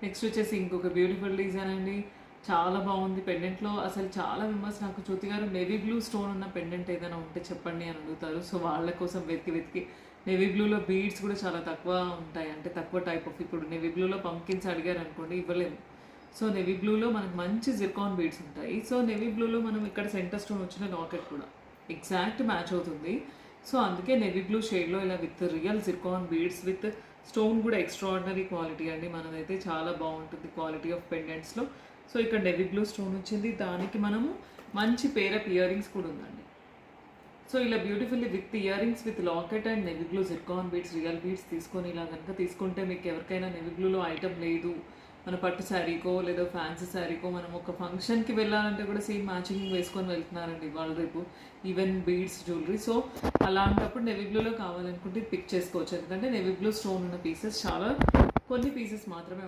Next వచ్చేసి ఇంకొక beautiful design అండి. చాలా బాగుంది. పెండెంట్లో అసలు చాలా మెంబర్స్ నాకు జ్యోతి గారు నేవీ బ్లూ స్టోన్ ఉన్న పెండెంట్ ఏదైనా ఉంటే చెప్పండి అని అడుగుతారు. సో వాళ్ళ కోసం వెతికి వెతికి నేవీ బ్లూలో బీడ్స్ కూడా చాలా తక్కువ ఉంటాయి, అంటే తక్కువ టైప్ ఆఫ్. ఇప్పుడు నేవీ బ్లూలో పంకిన్స్ అడిగారు అనుకోండి ఇవ్వలేము. సో నేవీ బ్లూలో మనకు మంచి జిర్కాన్ బీడ్స్ ఉంటాయి. సో నేవీ బ్లూలో మనం ఇక్కడ సెంటర్ స్టోన్ వచ్చిన లాకెట్ కూడా ఎగ్జాక్ట్ మ్యాచ్ అవుతుంది. సో అందుకే నేవీ బ్లూ షేడ్లో ఇలా with real Zircon beads with stone కూడా ఎక్స్ట్రాడినరీ క్వాలిటీ అండి. మనదైతే చాలా బాగుంటుంది క్వాలిటీ ఆఫ్ పెండెంట్స్లో. సో ఇక్కడ నేవీ బ్లూ స్టోన్ వచ్చింది, దానికి మనము మంచి పేర్ ఆఫ్ ఇయర్ రింగ్స్ కూడా ఉందండి. సో ఇలా beautifully with ear rings with locket and navy blue Zircon beads real beads తీసుకొని ఇలా కనుక తీసుకుంటే మీకు ఎవరికైనా నెవీ బ్లూలో ఐటమ్ లేదు, మన పట్టు శారీకో లేదా ఫ్యాన్సీ శారీకో మనం ఒక ఫంక్షన్కి వెళ్ళాలంటే కూడా సేమ్ మ్యాచింగ్ వేసుకొని వెళ్తున్నారండి ఇవాళ రేపు, ఈవెన్ బీడ్స్ జ్యువెలరీ. సో అలాంటప్పుడు నెవీ బ్లూలో కావాలనుకుంటే పిక్ చేసుకోవచ్చు, ఎందుకంటే నెవీ బ్లూ స్టోన్ ఉన్న పీసెస్ చాలా కొన్ని పీసెస్ మాత్రమే ఉంటాయి.